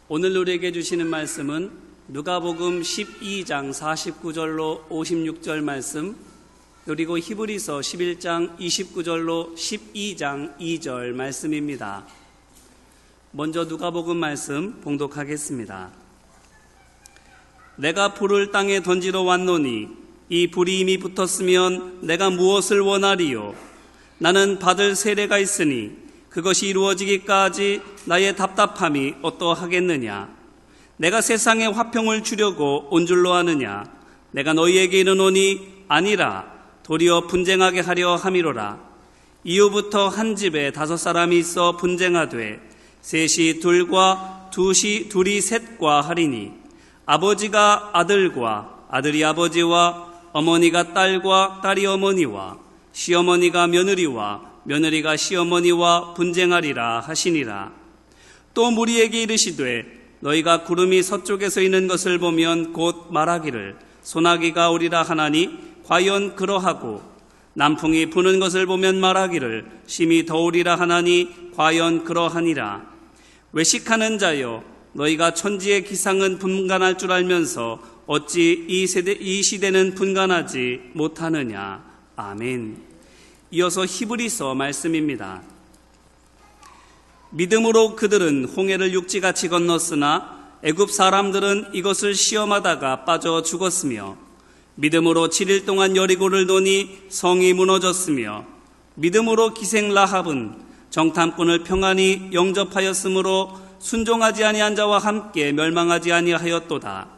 오늘 우리에게 주시는 말씀은 누가복음 12장 49절로 56절 말씀, 그리고 히브리서 11장 29절로 12장 2절 말씀입니다. 먼저 누가복음 말씀 봉독하겠습니다. 내가 불을 땅에 던지러 왔노니 이 불이 이미 붙었으면 내가 무엇을 원하리요? 나는 받을 세례가 있으니 그것이 이루어지기까지 나의 답답함이 어떠하겠느냐? 내가 세상에 화평을 주려고 온 줄로 아느냐? 내가 너희에게 이르노니 아니라 도리어 분쟁하게 하려 함이로라. 이후부터 한 집에 5사람이 있어 분쟁하되 셋이 둘과 둘이 셋과 하리니 아버지가 아들과 아들이 아버지와 어머니가 딸과 딸이 어머니와 시어머니가 며느리와 며느리가 시어머니와 분쟁하리라 하시니라. 또 무리에게 이르시되 너희가 구름이 서쪽에서 있는 것을 보면 곧 말하기를 소나기가 오리라 하나니 과연 그러하고 남풍이 부는 것을 보면 말하기를 심히 더우리라 하나니 과연 그러하니라. 외식하는 자여 너희가 천지의 기상은 분간할 줄 알면서 어찌 이 시대는 분간하지 못하느냐. 아멘. 이어서 히브리서 말씀입니다. 믿음으로 그들은 홍해를 육지같이 건넜으나 애굽 사람들은 이것을 시험하다가 빠져 죽었으며 믿음으로 7일 동안 여리고를 도니 성이 무너졌으며 믿음으로 기생 라합은 정탐꾼을 평안히 영접하였으므로 순종하지 아니한 자와 함께 멸망하지 아니하였도다.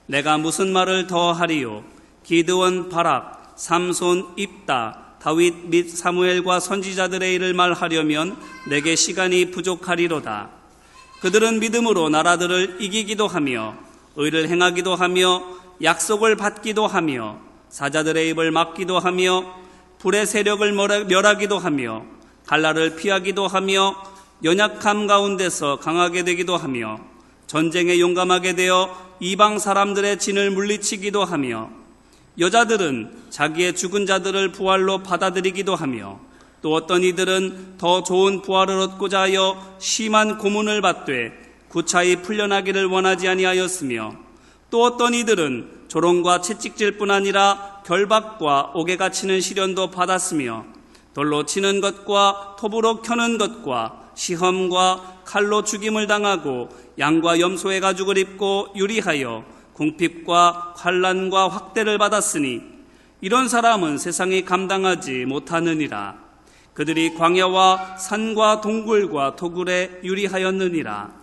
내가 무슨 말을 더하리요? 기드온, 바락, 삼손, 입다, 다윗 및 사무엘과 선지자들의 일을 말하려면 내게 시간이 부족하리로다. 그들은 믿음으로 나라들을 이기기도 하며 의를 행하기도 하며 약속을 받기도 하며 사자들의 입을 막기도 하며 불의 세력을 멸하기도 하며 갈라를 피하기도 하며 연약함 가운데서 강하게 되기도 하며 전쟁에 용감하게 되어 이방 사람들의 진을 물리치기도 하며 여자들은 자기의 죽은 자들을 부활로 받아들이기도 하며 또 어떤 이들은 더 좋은 부활을 얻고자 하여 심한 고문을 받되 구차히 풀려나기를 원하지 아니하였으며 또 어떤 이들은 조롱과 채찍질 뿐 아니라 결박과 옥에가 치는 시련도 받았으며 돌로 치는 것과 톱으로 켜는 것과 시험과 칼로 죽임을 당하고 양과 염소의 가죽을 입고 유리하여 궁핍과 환난과 확대를 받았으니 이런 사람은 세상이 감당하지 못하느니라. 그들이 광야와 산과 동굴과 토굴에 유리하였느니라.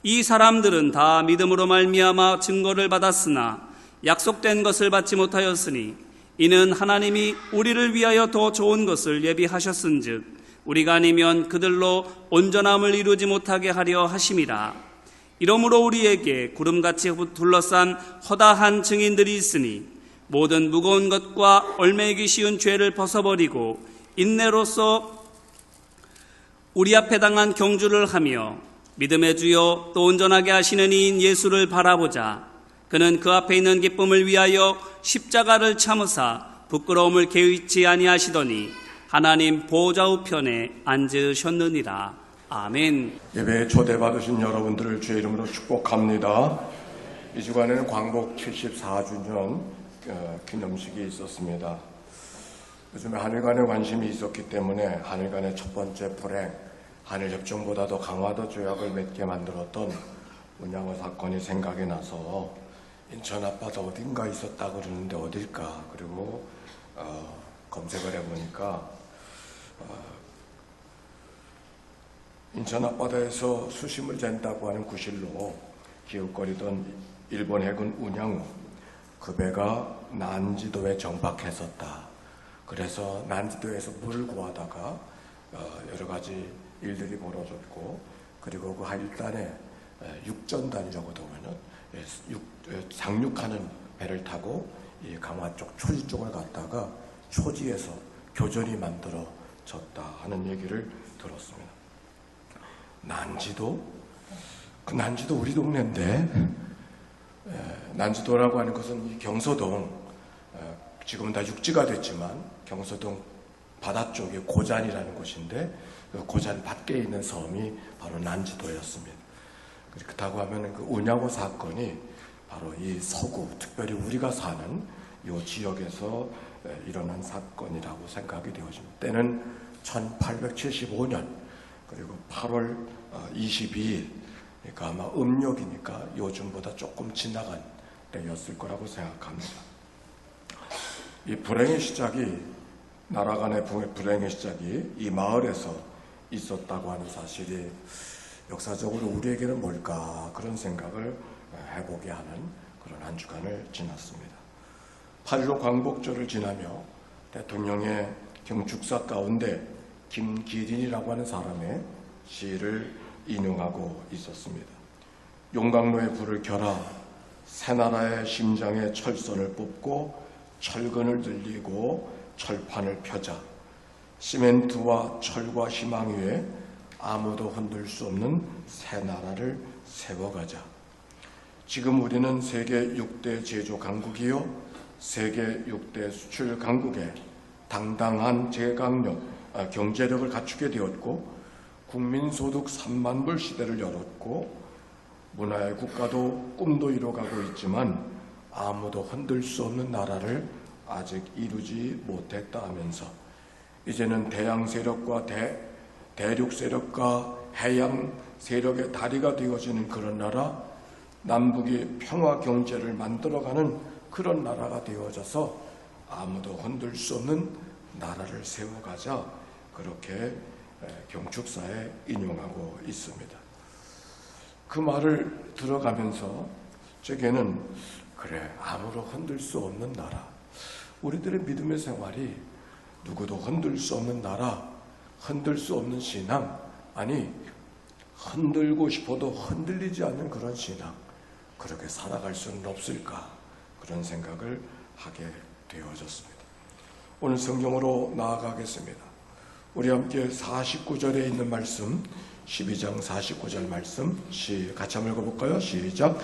이 사람들은 다 믿음으로 말미암아 증거를 받았으나 약속된 것을 받지 못하였으니 이는 하나님이 우리를 위하여 더 좋은 것을 예비하셨은즉 우리가 아니면 그들로 온전함을 이루지 못하게 하려 하심이라. 이러므로 우리에게 구름같이 둘러싼 허다한 증인들이 있으니 모든 무거운 것과 얽매이기 쉬운 죄를 벗어버리고 인내로서 우리 앞에 당한 경주를 하며 믿음의 주요 또 온전하게 하시는 이인 예수를 바라보자. 그는 그 앞에 있는 기쁨을 위하여 십자가를 참으사 부끄러움을 개의치 아니하시더니 하나님 보좌 우편에 앉으셨느니라. 아멘. 예배에 초대받으신 여러분들을 주의 이름으로 축복합니다. 이 주간에는 광복 74주년 기념식이 있었습니다. 요즘에 한일 간에 관심이 있었기 때문에 한일 간의 첫 번째 불행, 한일 협정보다 더 강화도 조약을 맺게 만들었던 운양호 사건이 생각이 나서 인천 앞바다 어딘가 있었다 그러는데 어딜까? 그리고 검색을 해보니까 인천 앞바다에서 수심을 잰다고 하는 구실로 기웃거리던 일본 해군 운양호, 그 배가 난지도에 정박했었다. 그래서 난지도에서 물을 구하다가 여러 가지 일들이 벌어졌고, 그리고 그 하일단에 육전단이라고 하면은 상륙하는 배를 타고 이 강화 쪽 초지 쪽을 갔다가 초지에서 교전이 만들어졌다 하는 얘기를 들었습니다. 난지도? 그 난지도 우리 동네인데, 난지도라고 하는 것은 이 경서동, 지금은 다 육지가 됐지만 경서동 바다 쪽에 고잔이라는 곳인데 그 고잔 밖에 있는 섬이 바로 난지도였습니다. 그렇다고 하면 그 운야고 사건이 바로 이 서구, 특별히 우리가 사는 이 지역에서 일어난 사건이라고 생각이 되어집니다. 때는 1875년 그리고 8월 22일, 그러니까 아마 음력이니까 요즘보다 조금 지나간 때였을 거라고 생각합니다. 이 불행의 시작이, 나라 간의 불행의 시작이 이 마을에서 있었다고 하는 사실이 역사적으로 우리에게는 뭘까, 그런 생각을 해보게 하는 그런 한 주간을 지났습니다. 8.15 광복절을 지나며 대통령의 경축사 가운데 김기린이라고 하는 사람의 시를 인용하고 있었습니다. 용광로에 불을 켜라, 새나라의 심장에 철선을 뽑고 철근을 들리고 철판을 펴자. 시멘트와 철과 희망 위에 아무도 흔들 수 없는 새 나라를 세워가자. 지금 우리는 세계 6대 제조 강국이요, 세계 6대 수출 강국에 당당한 경제력을 갖추게 되었고, 국민소득 3만 불 시대를 열었고, 문화의 국가도 꿈도 이뤄가고 있지만 아무도 흔들 수 없는 나라를 아직 이루지 못했다 하면서 이제는 대양 세력과 대륙 세력과 해양 세력의 다리가 되어지는 그런 나라, 남북이 평화 경제를 만들어가는 그런 나라가 되어져서 아무도 흔들 수 없는 나라를 세워가자, 그렇게 경축사에 인용하고 있습니다. 그 말을 들어가면서 제게는, 그래, 아무도 흔들 수 없는 나라, 우리들의 믿음의 생활이 누구도 흔들 수 없는 나라, 흔들 수 없는 신앙, 아니 흔들고 싶어도 흔들리지 않는 그런 신앙, 그렇게 살아갈 수는 없을까, 그런 생각을 하게 되어졌습니다. 오늘 성경으로 나아가겠습니다. 우리 함께 49절에 있는 말씀, 12장 49절 말씀 같이 한번 읽어볼까요? 시작.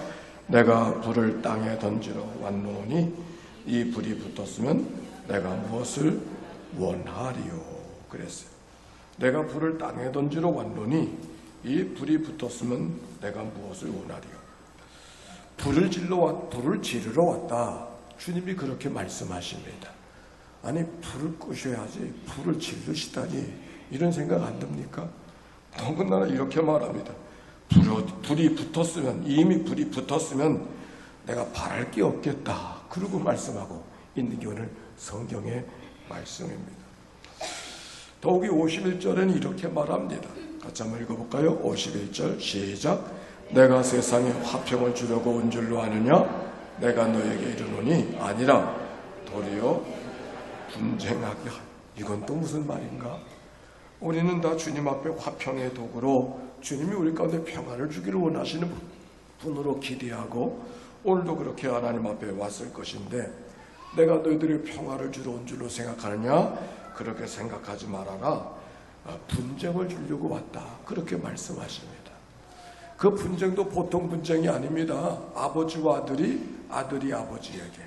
내가 불을 땅에 던지러 왔노니 이 불이 붙었으면 내가 무엇을 원하리요. 그랬어요. 내가 불을 땅에 던지러 왔노니 이 불이 붙었으면 내가 무엇을 원하리요. 불을 지르러 왔다. 주님이 그렇게 말씀하십니다. 아니, 불을 끄셔야지 불을 지르시다니, 이런 생각 안 듭니까? 더군다나 이렇게 말합니다. 불이 붙었으면, 이미 불이 붙었으면 내가 바랄 게 없겠다, 그러고 말씀하고 있는 게 오늘 성경의 말씀입니다. 더욱이 51절에는 이렇게 말합니다. 같이 한번 읽어볼까요? 51절 시작. 내가 세상에 화평을 주려고 온 줄로 아느냐? 내가 너에게 이르노니 아니라 도리어 분쟁하게 하라. 이건 또 무슨 말인가? 우리는 다 주님 앞에 화평의 도구로 주님이 우리 가운데 평안을 주기를 원하시는 분으로 기대하고 오늘도 그렇게 하나님 앞에 왔을 것인데, 내가 너희들이 평화를 주러 온 줄로 생각하느냐? 그렇게 생각하지 말아라. 분쟁을 주려고 왔다, 그렇게 말씀하십니다. 그 분쟁도 보통 분쟁이 아닙니다. 아버지와 아들이 아버지에게,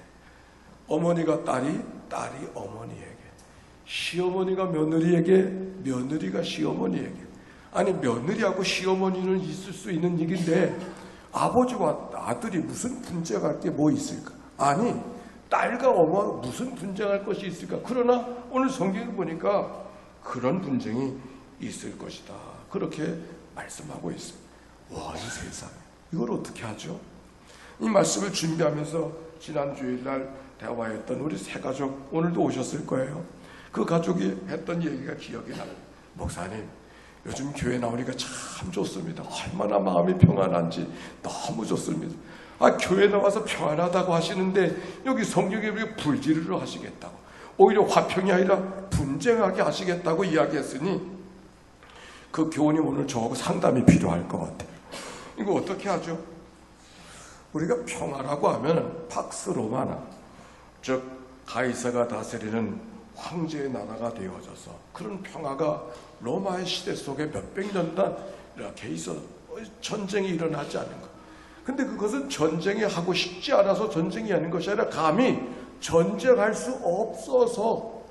어머니가 딸이 어머니에게, 시어머니가 며느리에게, 며느리가 시어머니에게. 아니, 며느리하고 시어머니는 있을 수 있는 얘기인데 아버지와 아들이 무슨 분쟁할 게 뭐 있을까? 아니, 딸과 어머니가 무슨 분쟁할 것이 있을까? 그러나 오늘 성경을 보니까 그런 분쟁이 있을 것이다, 그렇게 말씀하고 있습니다. 와, 이 세상에 이걸 어떻게 하죠? 이 말씀을 준비하면서 지난 주일날 대화했던 우리 세 가족, 오늘도 오셨을 거예요. 그 가족이 했던 얘기가 기억이 나요. 목사님, 요즘 교회 나오니까 참 좋습니다. 얼마나 마음이 평안한지 너무 좋습니다. 교회 나와서 평안하다고 하시는데 여기 성경에 왜 불지르러 하시겠다고, 오히려 화평이 아니라 분쟁하게 하시겠다고 이야기했으니 그 교훈이 오늘 저하고 상담이 필요할 것 같아요. 이거 어떻게 하죠? 우리가 평화라고 하면 팍스 로마나, 즉 가이사가 다스리는 황제의 나라가 되어져서 그런 평화가 로마의 시대 속에 몇백 년간 이렇게 있어 전쟁이 일어나지 않은 것. 근데 그것은 전쟁이 하고 싶지 않아서 전쟁이 아닌 것이 아니라 감히 전쟁할 수 없어서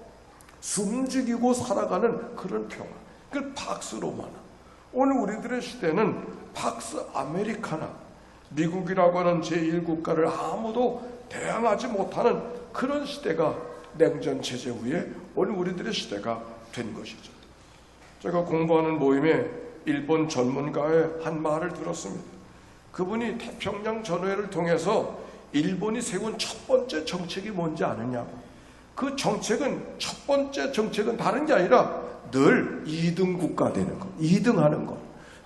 숨죽이고 살아가는 그런 평화. 그걸 팍스 로마나. 오늘 우리들의 시대는 팍스 아메리카나, 미국이라고 하는 제1국가를 아무도 대항하지 못하는 그런 시대가 냉전 체제 후에 오늘 우리들의 시대가 된 것이죠. 제가 공부하는 모임에 일본 전문가의 한 말을 들었습니다. 그분이 태평양 전후회를 통해서 일본이 세운 첫 번째 정책이 뭔지 아느냐고. 그 정책은, 첫 번째 정책은 다른 게 아니라 늘 2등 국가 되는 거, 2등 하는 거.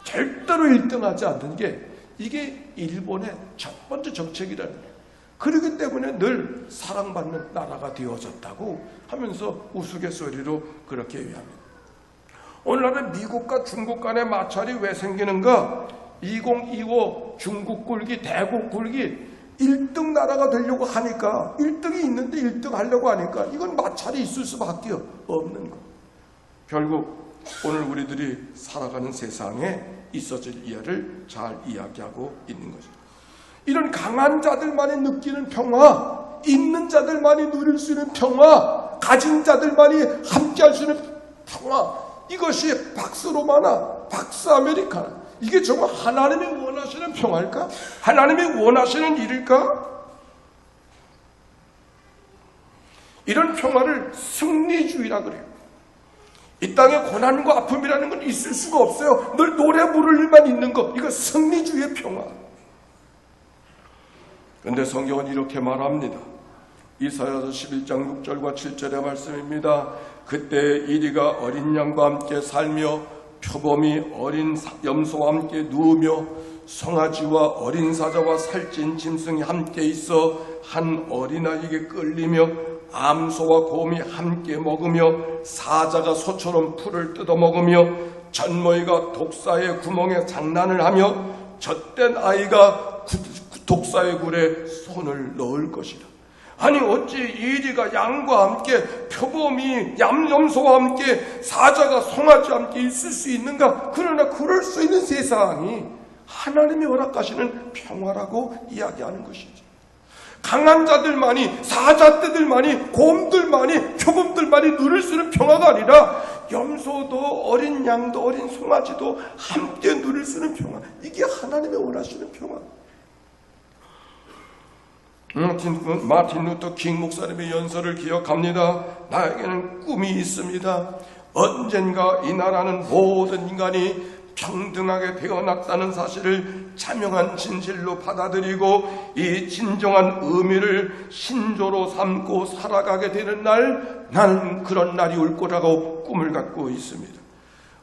절대로 1등하지 않는 게 이게 일본의 첫 번째 정책이라는 거예요. 그렇기 때문에 늘 사랑받는 나라가 되어졌다고 하면서 우스갯소리로 그렇게 얘기합니다. 오늘날은 미국과 중국 간의 마찰이 왜 생기는가? 2025 중국 굴기, 대국 굴기 1등 나라가 되려고 하니까 1등이 있는데 1등 하려고 하니까 이건 마찰이 있을 수밖에 없는 거. 결국 오늘 우리들이 살아가는 세상에 있어질 일을 잘 이야기하고 있는 거죠. 이런 강한 자들만이 느끼는 평화, 있는 자들만이 누릴 수 있는 평화, 가진 자들만이 함께할 수 있는 평화, 이것이 박스 로마나 박스 아메리카나, 이게 정말 하나님이 원하시는 평화일까? 하나님이 원하시는 일일까? 이런 평화를 승리주의라 그래요. 이 땅에 고난과 아픔이라는 건 있을 수가 없어요. 늘 노래 부를 일만 있는 거, 이거 승리주의의 평화. 그런데 성경은 이렇게 말합니다. 이사야서 11장 6절과 7절의 말씀입니다. 그때 이리가 어린 양과 함께 살며 표범이 어린 염소와 함께 누우며 송아지와 어린 사자와 살찐 짐승이 함께 있어 한 어린아이에게 끌리며 암소와 곰이 함께 먹으며 사자가 소처럼 풀을 뜯어먹으며 젖먹이가 독사의 구멍에 장난을 하며 젖된 아이가 독사의 굴에 손을 넣을 것이라. 아니 어찌 이리가 양과 함께 표범이 염소와 함께 사자가 송아지와 함께 있을 수 있는가? 그러나 그럴 수 있는 세상이 하나님이 허락하시는 평화라고 이야기하는 것이지. 강한 자들만이, 사자떼들만이, 곰들만이, 표범들만이 누릴 수 있는 평화가 아니라 염소도 어린 양도 어린 송아지도 함께 누릴 수 있는 평화, 이게 하나님이 원하시는 평화. 마틴 루터 킹 목사님의 연설을 기억합니다. 나에게는 꿈이 있습니다. 언젠가 이 나라는 모든 인간이 평등하게 태어났다는 사실을 자명한 진실로 받아들이고 이 진정한 의미를 신조로 삼고 살아가게 되는 날, 나는 그런 날이 올 거라고 꿈을 갖고 있습니다.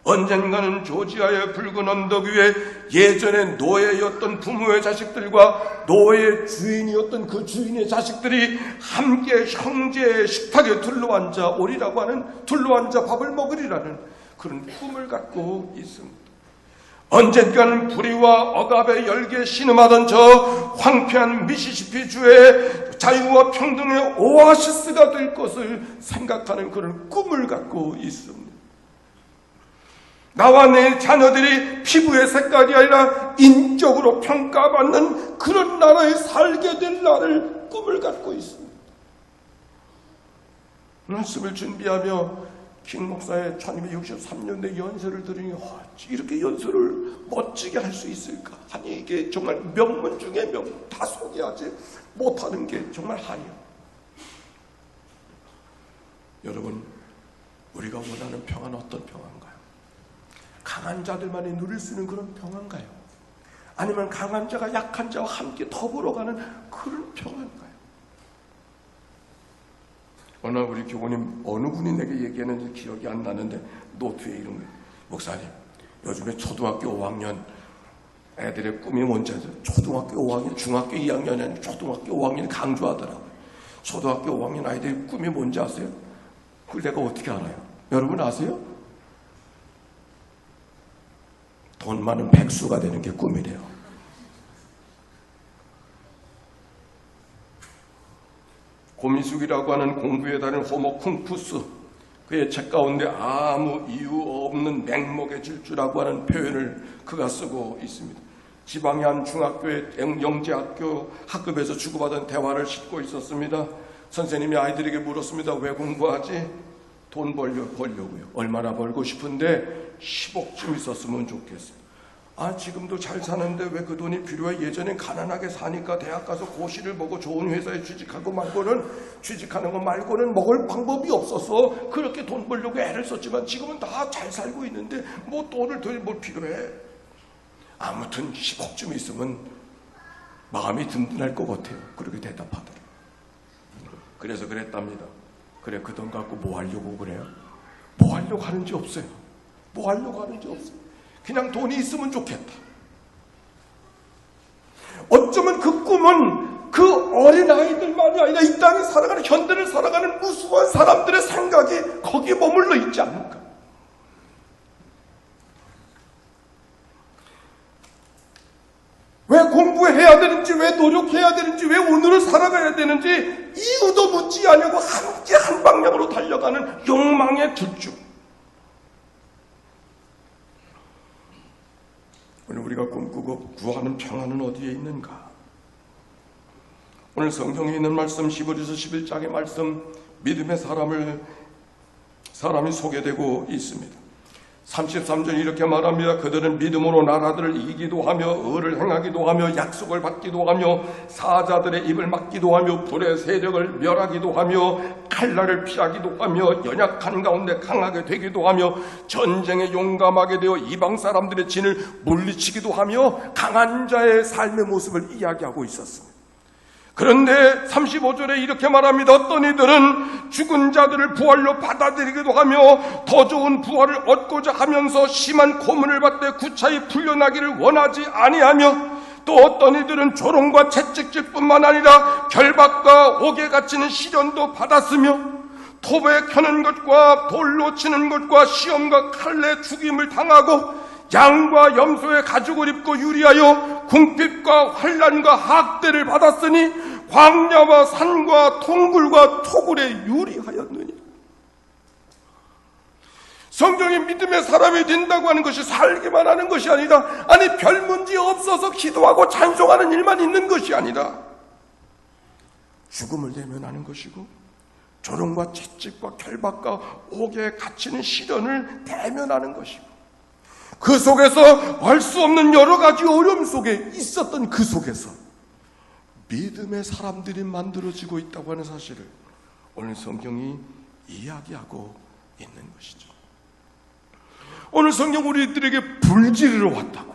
언젠가는 조지아의 붉은 언덕 위에 예전에 노예였던 부모의 자식들과 노예의 주인이었던 그 주인의 자식들이 함께 형제의 식탁에 둘러앉아 오리라고 하는, 둘러앉아 밥을 먹으리라는 그런 꿈을 갖고 있습니다. 언젠가는 불의와 억압의 열기에 신음하던 저 황폐한 미시시피 주의 자유와 평등의 오아시스가 될 것을 생각하는 그런 꿈을 갖고 있습니다. 나와 내 자녀들이 피부의 색깔이 아니라 인격으로 평가받는 그런 나라에 살게 될 날을 꿈을 갖고 있습니다. 말씀을 준비하며 킹 목사의 1263년대 연설을 들으니 이렇게 연설을 멋지게 할 수 있을까? 아니 이게 정말 명문 중에 명문, 다 소개하지 못하는 게 정말 한이요. 여러분, 우리가 원하는 평화는 어떤 평화인가요? 강한 자들만이 누릴 수 있는 그런 평화인가요? 아니면 강한 자가 약한 자와 함께 더불어가는 그런 평화인가요? 어느 우리 교우님 어느 분이 내게 얘기했는지 기억이 안 나는데 노트에 이런 거예요. 목사님, 요즘에 초등학교 5학년 애들의 꿈이 뭔지 아세요? 초등학교 5학년, 중학교 2학년이 아니라 초등학교 5학년 강조하더라고요. 초등학교 5학년 아이들의 꿈이 뭔지 아세요? 그걸 내가 어떻게 알아요? 여러분 아세요? 돈 많은 백수가 되는 게 꿈이래요. 고미숙이라고 하는 공부에 다른 호모 쿵푸스, 그의 책 가운데 아무 이유 없는 맹목의 질주라고 하는 표현을 그가 쓰고 있습니다. 지방의 한 중학교의 영재학교 학급에서 주고받은 대화를 싣고 있었습니다. 선생님이 아이들에게 물었습니다. 왜 공부하지? 돈 벌려고요. 얼마나 벌고 싶은데 10억쯤 있었으면 좋겠어요. 지금도 잘 사는데 왜 그 돈이 필요해? 예전엔 가난하게 사니까 대학 가서 고시를 보고 좋은 회사에 취직하는 거 말고는 먹을 방법이 없어서 그렇게 돈 벌려고 애를 썼지만 지금은 다 잘 살고 있는데 뭐 돈을 더 뭘 필요해? 아무튼 10억쯤 있으면 마음이 든든할 것 같아요. 그렇게 대답하더라. 그래서 그랬답니다. 그래, 그 돈 갖고 뭐 하려고 그래요? 뭐 하려고 하는지 없어요. 뭐 하려고 하는지 없어요. 그냥 돈이 있으면 좋겠다. 어쩌면 그 꿈은 그 어린아이들만이 아니라 이 땅에 살아가는, 현대를 살아가는 무수한 사람들의 생각이 거기에 머물러 있지 않을까. 왜 공부해야 되는지, 왜 노력해야 되는지, 왜 오늘을 살아가야 되는지 이유도 묻지 않고 함께 한 방향으로 달려가는 욕망의 질주. 오늘 우리가 꿈꾸고 구하는 평안은 어디에 있는가? 오늘 성경에 있는 말씀, 히브리서 11장의 말씀, 믿음의 사람이 소개되고 있습니다. 33절 이렇게 말합니다. 그들은 믿음으로 나라들을 이기기도 하며 의를 행하기도 하며 약속을 받기도 하며 사자들의 입을 막기도 하며 불의 세력을 멸하기도 하며 칼날을 피하기도 하며 연약한 가운데 강하게 되기도 하며 전쟁에 용감하게 되어 이방 사람들의 진을 물리치기도 하며 강한 자의 삶의 모습을 이야기하고 있었습니다. 그런데 35절에 이렇게 말합니다. 어떤 이들은 죽은 자들을 부활로 받아들이기도 하며 더 좋은 부활을 얻고자 하면서 심한 고문을 받되 구차히 풀려나기를 원하지 아니하며 또 어떤 이들은 조롱과 채찍질뿐만 아니라 결박과 옥에 갇히는 시련도 받았으며 톱에 켜는 것과 돌로 치는 것과 시험과 칼에 죽임을 당하고 양과 염소의 가죽을 입고 유리하여 궁핍과 환난과 학대를 받았으니 광야와 산과 동굴과 토굴에 유리하였느니. 성경이 믿음의 사람이 된다고 하는 것이 살기만 하는 것이 아니라, 아니 별 문제 없어서 기도하고 찬송하는 일만 있는 것이 아니라 죽음을 대면하는 것이고 조롱과 채찍과 결박과 옥에 갇히는 시련을 대면하는 것이고 그 속에서 알 수 없는 여러 가지 어려움 속에 있었던 그 속에서 믿음의 사람들이 만들어지고 있다고 하는 사실을 오늘 성경이 이야기하고 있는 것이죠. 오늘 성경 우리들에게 불지르러 왔다고,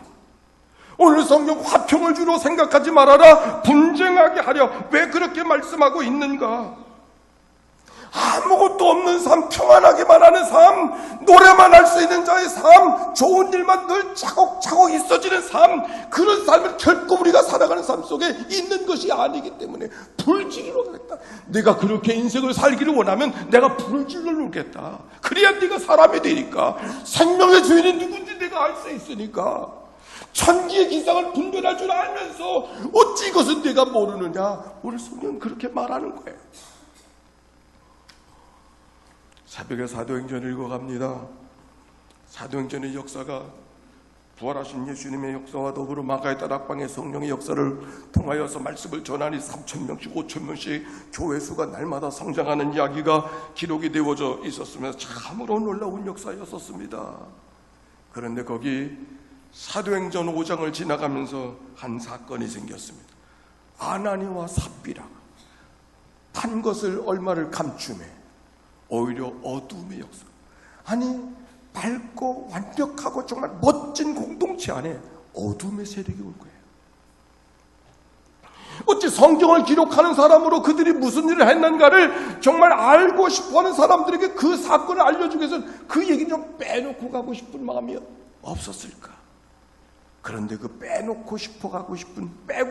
오늘 성경 화평을 주로 생각하지 말아라, 분쟁하게 하려, 왜 그렇게 말씀하고 있는가? 아무것도 없는 삶, 평안하기만 하는 삶, 노래만 할 수 있는 자의 삶, 좋은 일만 늘 차곡차곡 있어지는 삶, 그런 삶을 결코 우리가 살아가는 삶 속에 있는 것이 아니기 때문에 불지르러 가겠다. 내가 그렇게 인생을 살기를 원하면 내가 불질러 놓겠다. 그래야 네가 사람이 되니까. 생명의 주인이 누군지 내가 알 수 있으니까. 천지의 기상을 분별할 줄 알면서 어찌 이것은 내가 모르느냐. 오늘 성경은 그렇게 말하는 거예요. 새벽에 사도행전을 읽어갑니다. 사도행전의 역사가 부활하신 예수님의 역사와 더불어 마가의 다락방의 성령의 역사를 통하여서 말씀을 전하니 3,000명씩 5,000명씩 교회수가 날마다 성장하는 이야기가 기록이 되어져 있었으면서 참으로 놀라운 역사였었습니다. 그런데 거기 사도행전 5장을 지나가면서 한 사건이 생겼습니다. 아나니와 삽비라, 판 것을 얼마를 감추매 오히려 어둠의 역사. 아니 밝고 완벽하고 정말 멋진 공동체 안에 어둠의 세력이 올 거예요. 어찌 성경을 기록하는 사람으로 그들이 무슨 일을 했는가를 정말 알고 싶어하는 사람들에게 그 사건을 알려주기 위해서 그 얘기 좀 빼놓고 가고 싶은 마음이 없었을까? 그런데 그 빼고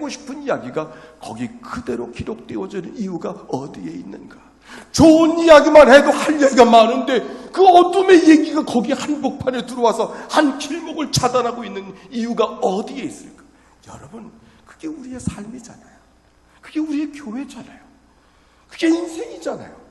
싶은 이야기가 거기 그대로 기록되어져 있는 이유가 어디에 있는가? 좋은 이야기만 해도 할 얘기가 많은데 그 어둠의 얘기가 거기 한복판에 들어와서 한 길목을 차단하고 있는 이유가 어디에 있을까? 여러분, 그게 우리의 삶이잖아요. 그게 우리의 교회잖아요. 그게 인생이잖아요.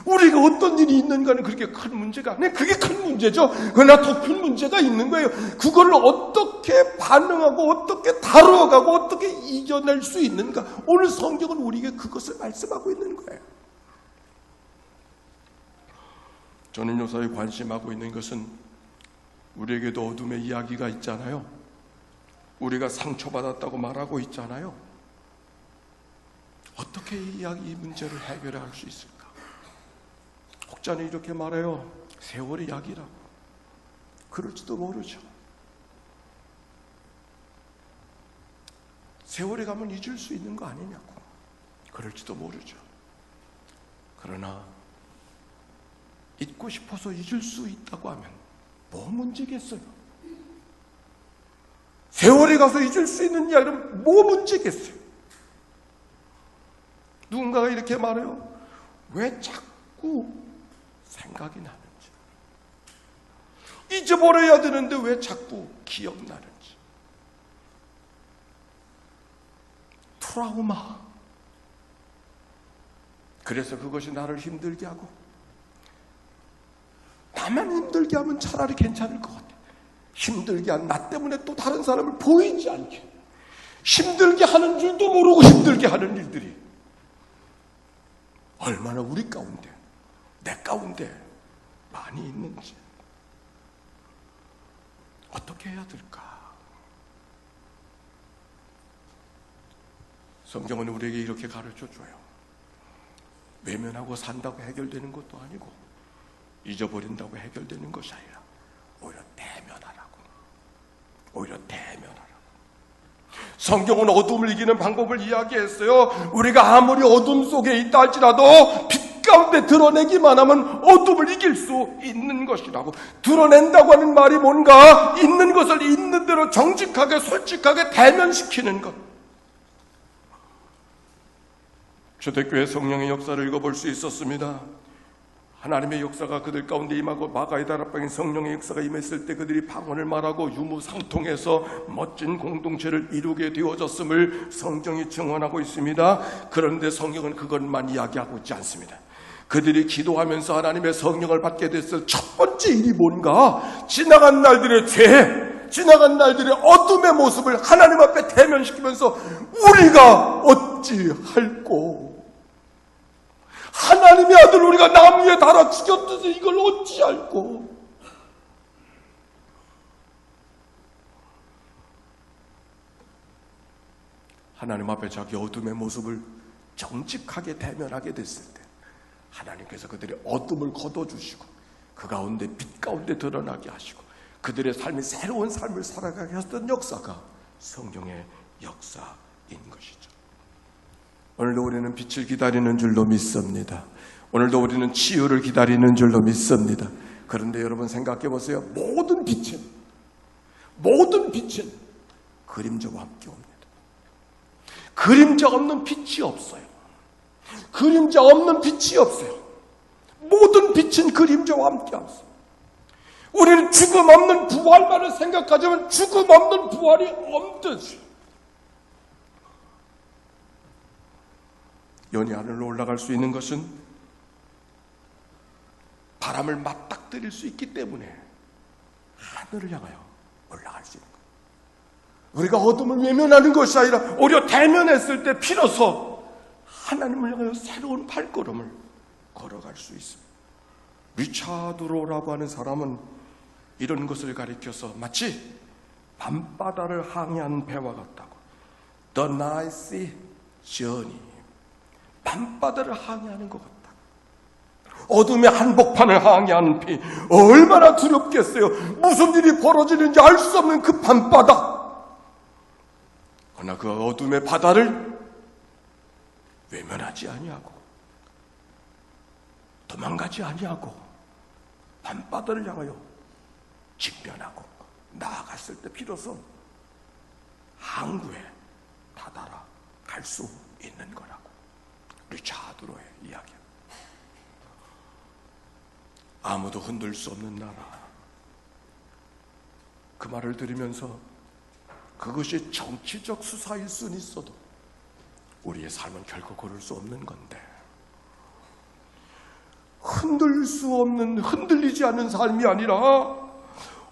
우리가 어떤 일이 있는가는 그렇게 큰 문제가 아니에요. 그게 큰 문제죠. 그러나 더 큰 문제가 있는 거예요. 그걸 어떻게 반응하고 어떻게 다루어가고 어떻게 이겨낼 수 있는가. 오늘 성경은 우리에게 그것을 말씀하고 있는 거예요. 저는 요사이 관심하고 있는 것은 우리에게도 어둠의 이야기가 있잖아요. 우리가 상처받았다고 말하고 있잖아요. 어떻게 이 문제를 해결할 수 있을까? 혹자는 이렇게 말해요. 세월의 이야기라고. 그럴지도 모르죠. 세월이 가면 잊을 수 있는 거 아니냐고. 그럴지도 모르죠. 그러나 잊고 싶어서 잊을 수 있다고 하면 뭐 문제겠어요? 세월이 가서 잊을 수 있는 이야기는 뭐 문제겠어요? 누군가가 이렇게 말해요. 왜 자꾸 생각이 나는지, 잊어버려야 되는데 왜 자꾸 기억나는지. 트라우마. 그래서 그것이 나를 힘들게 하고, 나만 힘들게 하면 차라리 괜찮을 것 같아. 힘들게 한 나 때문에 또 다른 사람을 보이지 않게, 힘들게 하는 줄도 모르고 힘들게 하는 일들이 얼마나 우리 가운데, 내 가운데 많이 있는지. 어떻게 해야 될까? 성경은 우리에게 이렇게 가르쳐줘요. 외면하고 산다고 해결되는 것도 아니고, 잊어버린다고 해결되는 것이 아니라 오히려 대면하라고. 오히려 대면하라고. 성경은 어둠을 이기는 방법을 이야기했어요. 우리가 아무리 어둠 속에 있다 할지라도 빛 가운데 드러내기만 하면 어둠을 이길 수 있는 것이라고. 드러낸다고 하는 말이 뭔가? 있는 것을 있는 대로 정직하게 솔직하게 대면시키는 것. 초대교회 성령의 역사를 읽어볼 수 있었습니다. 하나님의 역사가 그들 가운데 임하고 마가의 다락방에 성령의 역사가 임했을 때 그들이 방언을 말하고 유무상통해서 멋진 공동체를 이루게 되어졌음을 성경이 증언하고 있습니다. 그런데 성경은 그것만 이야기하고 있지 않습니다. 그들이 기도하면서 하나님의 성령을 받게 됐을 첫 번째 일이 뭔가? 지나간 날들의 죄, 지나간 날들의 어둠의 모습을 하나님 앞에 대면시키면서 우리가 어찌할꼬? 하나님의 아들 우리가 나무에 달아 죽였듯이 이걸 어찌할꼬? 하나님 앞에 자기 어둠의 모습을 정직하게 대면하게 됐을 때 하나님께서 그들의 어둠을 걷어주시고 그 가운데 빛 가운데 드러나게 하시고 그들의 삶이 새로운 삶을 살아가게 하셨던 역사가 성경의 역사인 것이죠. 오늘도 우리는 빛을 기다리는 줄로 믿습니다. 오늘도 우리는 치유를 기다리는 줄로 믿습니다. 그런데 여러분 생각해 보세요. 모든 빛은 그림자와 함께 옵니다. 그림자 없는 빛이 없어요. 그림자 없는 빛이 없어요. 모든 빛은 그림자와 함께 없어요. 우리는 죽음 없는 부활만을 생각하자면 죽음 없는 부활이 없듯이 연이 하늘로 올라갈 수 있는 것은 바람을 맞닥뜨릴 수 있기 때문에 하늘을 향하여 올라갈 수 있는 거예요. 우리가 어둠을 외면하는 것이 아니라 오히려 대면했을 때 비로소 하나님을 향하여 새로운 발걸음을 걸어갈 수 있습니다. 리차드 로라고 하는 사람은 이런 것을 가리켜서 마치 밤바다를 항해하는 배와 같다고. The night sea journey. 밤바다를 항해하는 것 같다. 어둠의 한복판을 항해하는 비 얼마나 두렵겠어요. 무슨 일이 벌어지는지 알 수 없는 그 밤바다. 그러나 그 어둠의 바다를 외면하지 아니하고 도망가지 아니하고 밤바다를 향하여 직면하고 나아갔을 때 비로소 항구에 다다라 갈 수 있는 거라고. 리차드로의 이야기. 아무도 흔들 수 없는 나라. 그 말을 들으면서 그것이 정치적 수사일 수는 있어도 우리의 삶은 결코 그럴 수 없는 건데, 흔들리지 않는 삶이 아니라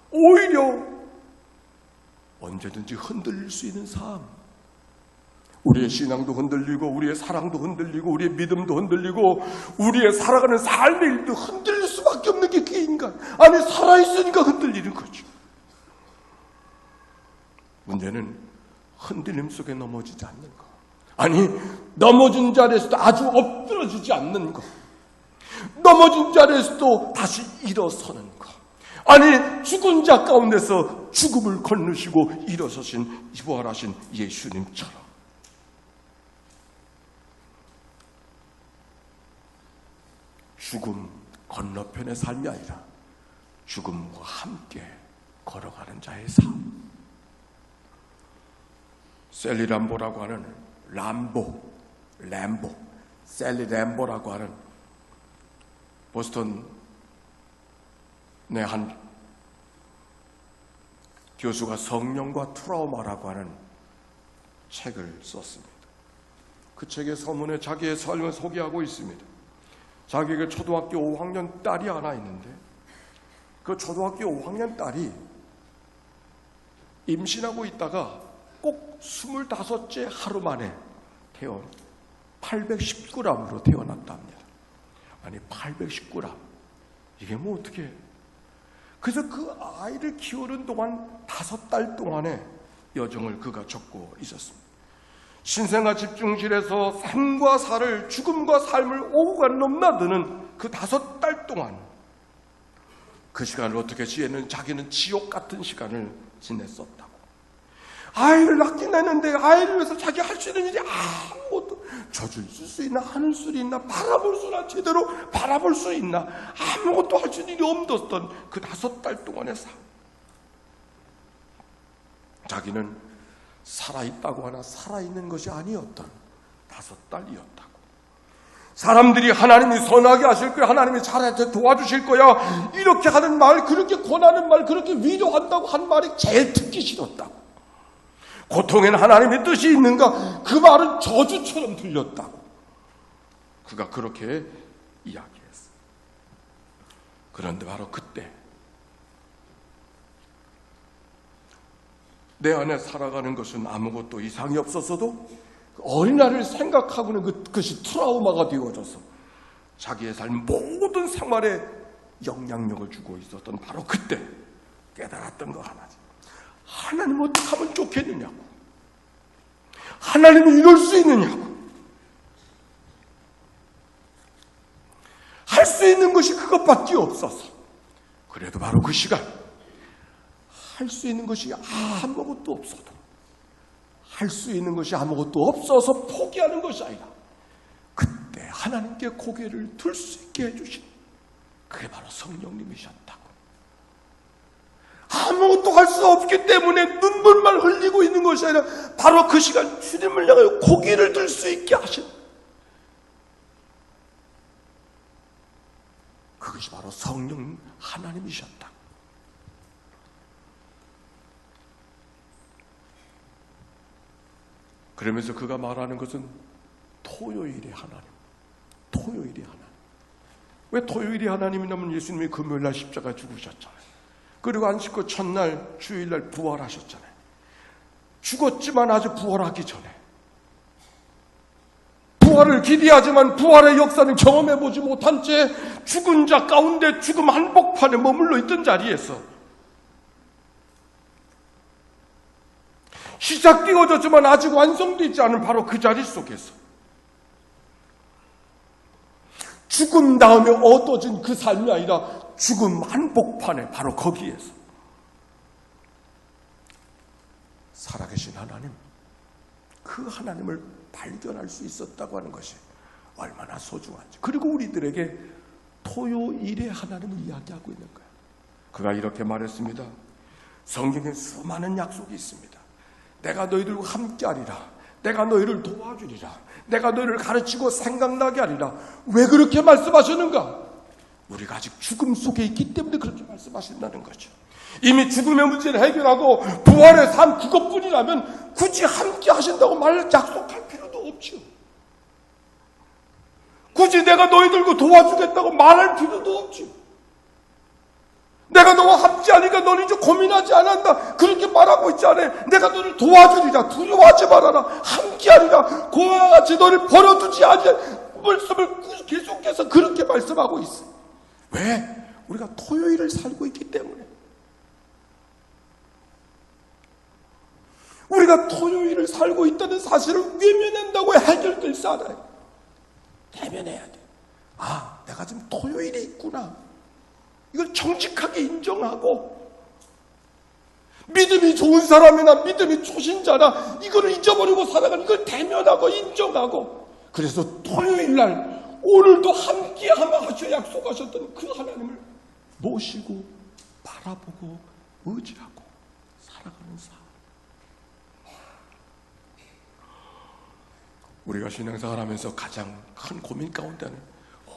오히려 언제든지 흔들릴 수 있는 삶. 우리의 신앙도 흔들리고 우리의 사랑도 흔들리고 우리의 믿음도 흔들리고 우리의 살아가는 삶의 일도 흔들릴 수밖에 없는 게 아니 살아있으니까 흔들리는 거죠. 문제는 흔들림 속에 넘어지지 않는 거. 아니 넘어진 자리에서도 아주 엎드러지지 않는 거. 넘어진 자리에서도 다시 일어서는 거. 아니 죽은 자 가운데서 죽음을 건너시고 일어서신 부활하신 예수님처럼 죽음 건너편의 삶이 아니라 죽음과 함께 걸어가는 자의 삶. 셀리 람보라고 하는 셀리 람보라고 하는 보스턴의 한 교수가 성령과 트라우마라고 하는 책을 썼습니다. 그 책의 서문에 자기의 삶을 소개하고 있습니다. 자기가 초등학교 5학년 딸이 하나 있는데 그 초등학교 5학년 딸이 임신하고 있다가 꼭 25째 하루 만에 819g으로 태어났답니다. 아니 819g 이게 뭐 어떻게 해? 그래서 그 아이를 키우는 동안 5달 동안의 여정을 그가 적고 있었습니다. 신생아 집중실에서 삶과 살을 죽음과 삶을 오고가 넘나드는 그 5달 동안 그 시간을 어떻게 지냈는지 자기는 지옥 같은 시간을 지냈었다고. 아이를 낳긴 했는데 아이를 위해서 자기 할 수 있는 일이 아무것도 젖을 쓸 수 있나 하늘 수 있나 바라볼 수나 제대로 바라볼 수 있나 아무것도 할 수 있는 일이 없었던 그 5달 동안의 삶. 자기는 살아있다고 하나 살아있는 것이 아니었던 5달이었다고. 사람들이 하나님이 선하게 하실 거야, 하나님이 잘해서 도와주실 거야 이렇게 하는 말, 그렇게 권하는 말, 그렇게 위로한다고 한 말이 제일 듣기 싫었다고. 고통에는 하나님의 뜻이 있는가? 그 말은 저주처럼 들렸다고. 그가 그렇게 이야기했어. 그런데 바로 그때 내 안에 살아가는 것은 아무것도 이상이 없었어도 어린아이를 생각하고는 그것이 트라우마가 되어져서 자기의 삶 모든 생활에 영향력을 주고 있었던 바로 그때 깨달았던 거 하나지. 하나님 어떻게 하면 좋겠느냐고. 하나님이 이럴 수 있느냐고. 할 수 있는 것이 그것밖에 없어서. 그래도 바로 그 시간 할 수 있는 것이 아무것도 없어도 할 수 있는 것이 아무것도 없어서 포기하는 것이 아니라 그때 하나님께 고개를 들 수 있게 해주신 그게 바로 성령님이셨다고. 아무것도 할 수 없기 때문에 눈물만 흘리고 있는 것이 아니라 바로 그 시간 주님을 향하여 고개를 들 수 있게 하신 그것이 바로 성령 하나님이셨다. 그러면서 그가 말하는 것은 토요일의 하나님. 토요일의 하나님. 왜 토요일의 하나님이냐면 예수님이 금요일날 십자가 죽으셨잖아요. 그리고 안식구 첫날 주일날 부활하셨잖아요. 죽었지만 아직 부활하기 전에 부활을 기대하지만 부활의 역사는 경험해보지 못한 채 죽은 자 가운데 죽음 한복판에 머물러 있던 자리에서 시작되어졌지만 아직 완성되지 않은 바로 그 자리 속에서 죽음 다음에 얻어진 그 삶이 아니라 죽음 한복판에 바로 거기에서 살아계신 하나님, 그 하나님을 발견할 수 있었다고 하는 것이 얼마나 소중한지. 그리고 우리들에게 토요일의 하나님을 이야기하고 있는 거예요. 그가 이렇게 말했습니다. 성경에 수많은 약속이 있습니다. 내가 너희들과 함께하리라. 내가 너희를 도와주리라. 내가 너희를 가르치고 생각나게 하리라. 왜 그렇게 말씀하셨는가? 우리가 아직 죽음 속에 있기 때문에 그렇게 말씀하신다는 거죠. 이미 죽음의 문제를 해결하고 부활의 삶 그것뿐이라면 굳이 함께 하신다고 약속할 필요도 없죠. 굳이 내가 너희들과 도와주겠다고 말할 필요도 없죠. 내가 너와 함께하니까 너는 이제 고민하지 않는다 그렇게 말하고 있지 않아요. 내가 너를 도와주리라. 두려워하지 말아라. 함께하리라. 그와 같이 너를 버려두지 않을 말씀을 계속해서 그렇게 말씀하고 있어요. 왜? 우리가 토요일을 살고 있기 때문에. 우리가 토요일을 살고 있다는 사실을 외면한다고 해결될 수 않아요. 대면해야 돼. 아, 내가 지금 토요일이 있구나. 이걸 정직하게 인정하고, 믿음이 좋은 사람이나 믿음이 초신자나 이거를 잊어버리고 살아가는 이걸 대면하고 인정하고, 그래서 토요일날 오늘도 함께하마 하셔 약속하셨던 그 하나님을 모시고 바라보고 의지하고 살아가는 삶. 우리가 신앙생활 하면서 가장 큰 고민 가운데는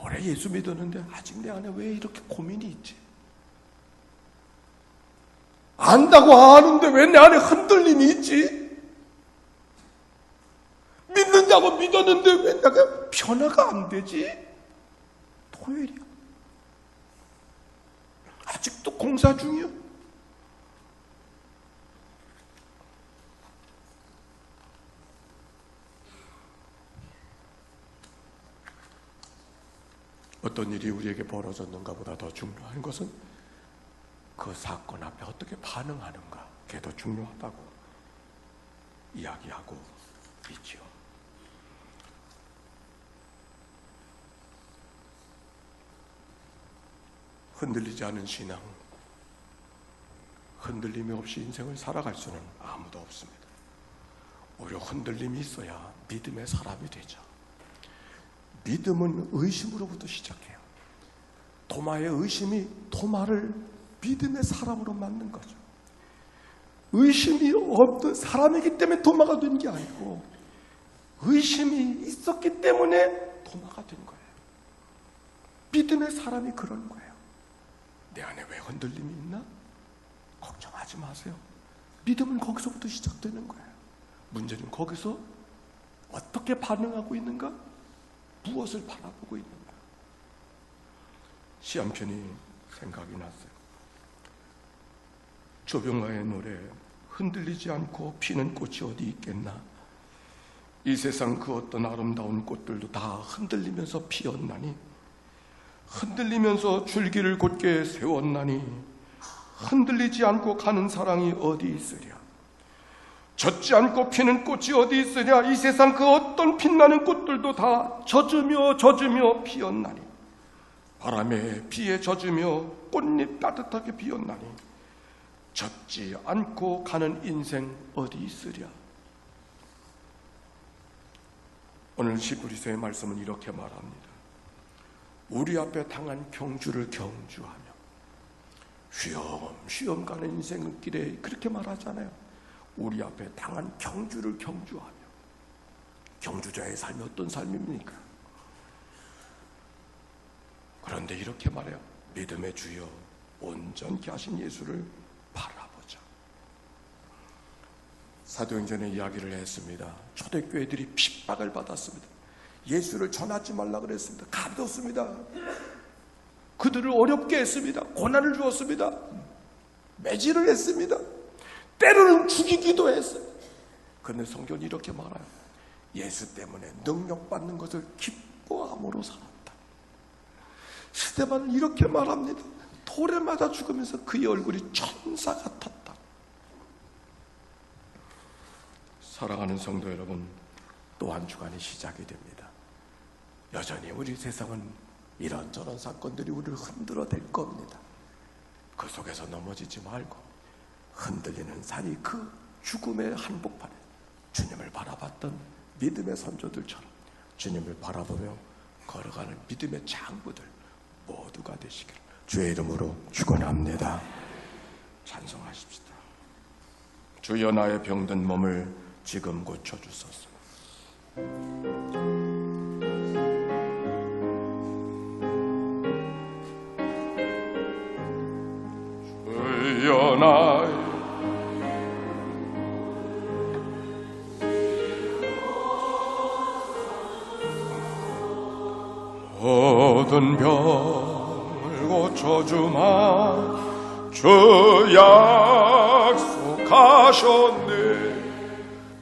오래 예수 믿었는데 아직 내 안에 왜 이렇게 고민이 있지? 안다고 아는데 왜 내 안에 흔들림이 있지? 믿는다고 믿었는데 왜 내가 변화가 안 되지? 토요일이야. 아직도 공사 중이야. 어떤 일이 우리에게 벌어졌는가 보다 더 중요한 것은 그 사건 앞에 어떻게 반응하는가, 그게 더 중요하다고 이야기하고 있지요. 흔들리지 않은 신앙, 흔들림이 없이 인생을 살아갈 수는 아무도 없습니다. 오히려 흔들림이 있어야 믿음의 사람이 되죠. 믿음은 의심으로부터 시작해요. 도마의 의심이 도마를 믿음의 사람으로 만든 거죠. 의심이 없던 사람이기 때문에 도마가 된 게 아니고 의심이 있었기 때문에 도마가 된 거예요. 믿음의 사람이 그런 거예요. 내 안에 왜 흔들림이 있나? 걱정하지 마세요. 믿음은 거기서부터 시작되는 거예요. 문제는 거기서 어떻게 반응하고 있는가? 무엇을 바라보고 있는가? 시 한 편이 생각이 났어요. 조병아의 노래, 흔들리지 않고 피는 꽃이 어디 있겠나? 이 세상 그 어떤 아름다운 꽃들도 다 흔들리면서 피었나니, 흔들리면서 줄기를 곧게 세웠나니, 흔들리지 않고 가는 사랑이 어디 있으랴? 젖지 않고 피는 꽃이 어디 있으랴? 이 세상 그 어떤 빛나는 꽃들도 다 젖으며 피었나니, 바람에 비에 젖으며 꽃잎 따뜻하게 피었나니, 젖지 않고 가는 인생 어디 있으랴? 오늘 시브리서의 말씀은 이렇게 말합니다. 우리 앞에 당한 경주를 경주하며 쉬엄쉬엄 가는 인생길에 그렇게 말하잖아요. 우리 앞에 당한 경주를 경주하며. 경주자의 삶이 어떤 삶입니까? 그런데 이렇게 말해요. 믿음의 주여 온전케 하신 예수를 바라보자. 사도행전의 이야기를 했습니다. 초대교회들이 핍박을 받았습니다. 예수를 전하지 말라 그랬습니다. 가뒀습니다. 그들을 어렵게 했습니다. 고난을 주었습니다. 매질을 했습니다. 때로는 죽이기도 했어요. 그런데 성경이 이렇게 말해요. 예수 때문에 능력받는 것을 기뻐함으로 살았다. 스데반은 이렇게 말합니다. 돌에 맞아 죽으면서 그의 얼굴이 천사 같았다. 사랑하는 성도 여러분, 또 한 주간이 시작이 됩니다. 여전히 우리 세상은 이런저런 사건들이 우리를 흔들어댈 겁니다. 그 속에서 넘어지지 말고 흔들리는 산이 그 죽음의 한복판에 주님을 바라봤던 믿음의 선조들처럼 주님을 바라보며 걸어가는 믿음의 장부들 모두가 되시길 주의 이름으로 축원합니다. 찬송하십시다. 주여 나의 병든 몸을 지금 고쳐주소서. 주여 나의 모든 병을 고쳐주마. 주 약속하셨네.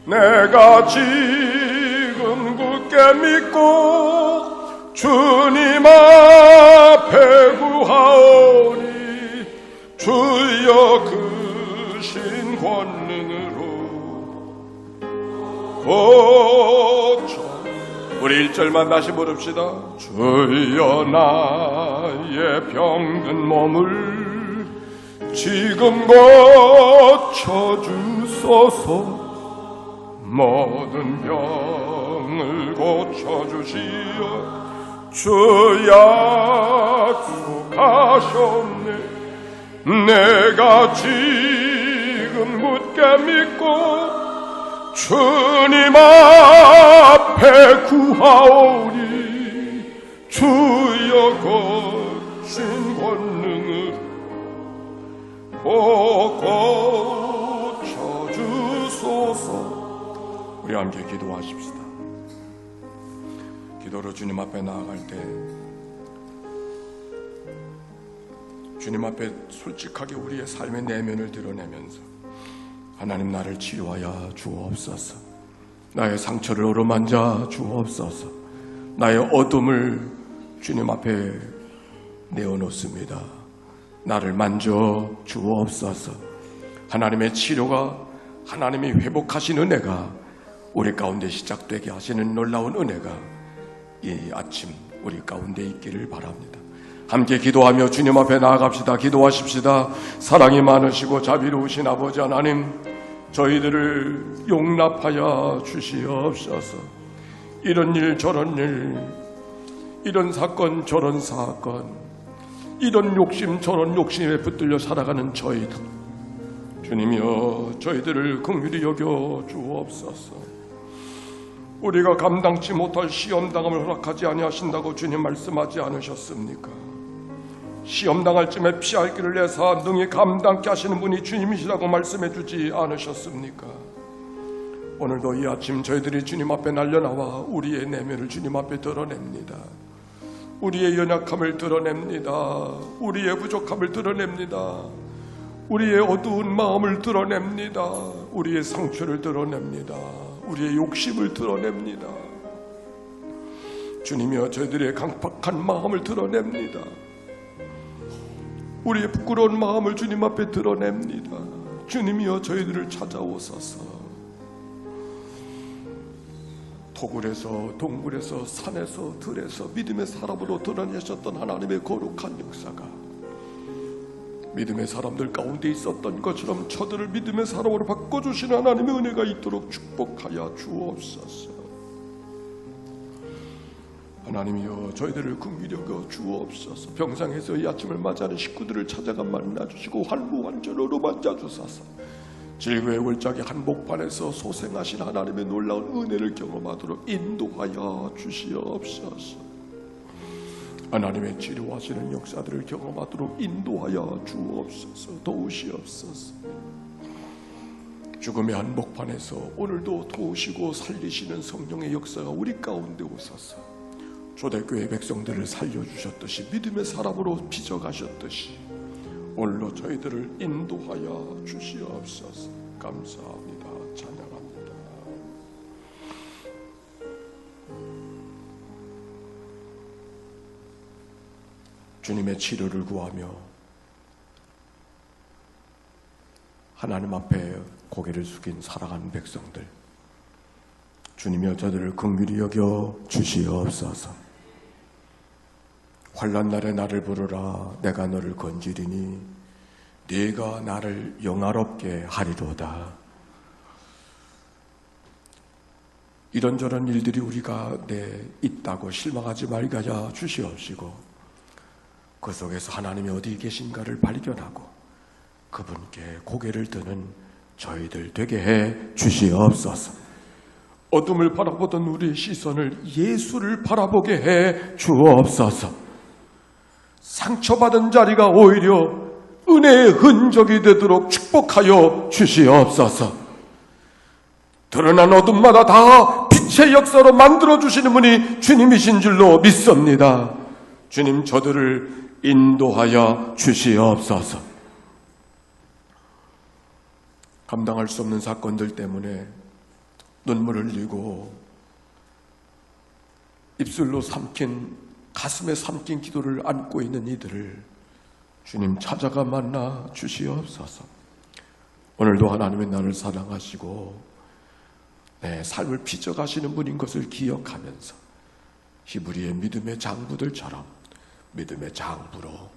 내가 지금 굳게 믿고 주님 앞에 구하오니 주여 크신 권능으로 고쳐. 우리 1절만 다시 부릅시다. 주여 나의 병든 몸을 지금 고쳐주소서. 모든 병을 고쳐주시어 주 약속하셨네. 내가 지금 굳게 믿고 주님 앞에 구하오니 주여 거친 권능을 고쳐주소서. 우리 함께 기도하십시다. 기도로 주님 앞에 나아갈 때 주님 앞에 솔직하게 우리의 삶의 내면을 드러내면서 하나님, 나를 치료하여 주옵소서. 나의 상처를 어루만져 주옵소서. 나의 어둠을 주님 앞에 내어놓습니다. 나를 만져 주옵소서. 하나님의 치료가, 하나님이 회복하신 은혜가 우리 가운데 시작되게 하시는 놀라운 은혜가 이 아침 우리 가운데 있기를 바랍니다. 함께 기도하며 주님 앞에 나아갑시다. 기도하십시다. 사랑이 많으시고 자비로우신 아버지 하나님, 저희들을 용납하여 주시옵소서. 이런 일 저런 일, 이런 사건 저런 사건, 이런 욕심 저런 욕심에 붙들려 살아가는 저희들, 주님이여 저희들을 긍휼히 여겨 주옵소서. 우리가 감당치 못할 시험당함을 허락하지 아니하신다고 주님 말씀하지 않으셨습니까? 시험당할 쯤에 피할 길을 내사 능히 감당케 하시는 분이 주님이시라고 말씀해 주지 않으셨습니까? 오늘도 이 아침 저희들이 주님 앞에 날려나와 우리의 내면을 주님 앞에 드러냅니다. 우리의 연약함을 드러냅니다. 우리의 부족함을 드러냅니다. 우리의 어두운 마음을 드러냅니다. 우리의 상처를 드러냅니다. 우리의 욕심을 드러냅니다. 주님이여 저희들의 강팍한 마음을 드러냅니다. 우리의 부끄러운 마음을 주님 앞에 드러냅니다. 주님이여 저희들을 찾아오소서. 토굴에서 동굴에서 산에서 들에서 믿음의 사람으로 드러내셨던 하나님의 거룩한 역사가 믿음의 사람들 가운데 있었던 것처럼 저들을 믿음의 사람으로 바꿔주시는 하나님의 은혜가 있도록 축복하여 주옵소서. 하나님이여 저희들을 긍휼히 여겨 주옵소서. 병상에서 이 아침을 맞이하는 식구들을 찾아가 만나주시고 환무환전으로 만져주소서. 질그의 골짜기 한복판에서 소생하신 하나님의 놀라운 은혜를 경험하도록 인도하여 주시옵소서. 하나님의 치료하시는 역사들을 경험하도록 인도하여 주옵소서. 도우시옵소서. 죽음의 한복판에서 오늘도 도우시고 살리시는 성령의 역사가 우리 가운데 오소서. 초대교회 백성들을 살려주셨듯이 믿음의 사람으로 빚어가셨듯이 오늘로 저희들을 인도하여 주시옵소서. 감사합니다. 찬양합니다. 주님의 치료를 구하며 하나님 앞에 고개를 숙인 사랑하는 백성들, 주님이여 저들을 긍휼히 여겨 주시옵소서. 환난 날에 나를 부르라. 내가 너를 건지리니 네가 나를 영화롭게 하리로다. 이런저런 일들이 우리가 있다고 실망하지 말게 하여 주시옵시고 그 속에서 하나님이 어디 계신가를 발견하고 그분께 고개를 드는 저희들 되게 해 주시옵소서. 어둠을 바라보던 우리의 시선을 예수를 바라보게 해 주옵소서. 상처받은 자리가 오히려 은혜의 흔적이 되도록 축복하여 주시옵소서. 드러난 어둠마다 다 빛의 역사로 만들어주시는 분이 주님이신 줄로 믿습니다. 주님 저들을 인도하여 주시옵소서. 감당할 수 없는 사건들 때문에 눈물을 흘리고 입술로 삼킨 가슴에 삼킨 기도를 안고 있는 이들을 주님 찾아가 만나 주시옵소서. 오늘도 하나님의 나를 사랑하시고 내 삶을 빚어가시는 분인 것을 기억하면서 히브리의 믿음의 장부들처럼 믿음의 장부로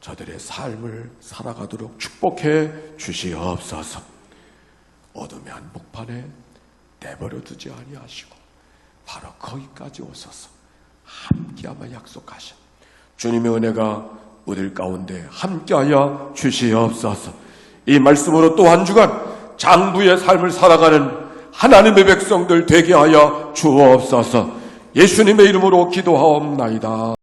저들의 삶을 살아가도록 축복해 주시옵소서. 어둠의 한복판에 내버려 두지 아니하시고 바로 거기까지 오셔서 함께하며 약속하신 주님의 은혜가 우리 가운데 함께하여 주시옵소서. 이 말씀으로 또 한 주간 장부의 삶을 살아가는 하나님의 백성들 되게 하여 주옵소서. 예수님의 이름으로 기도하옵나이다.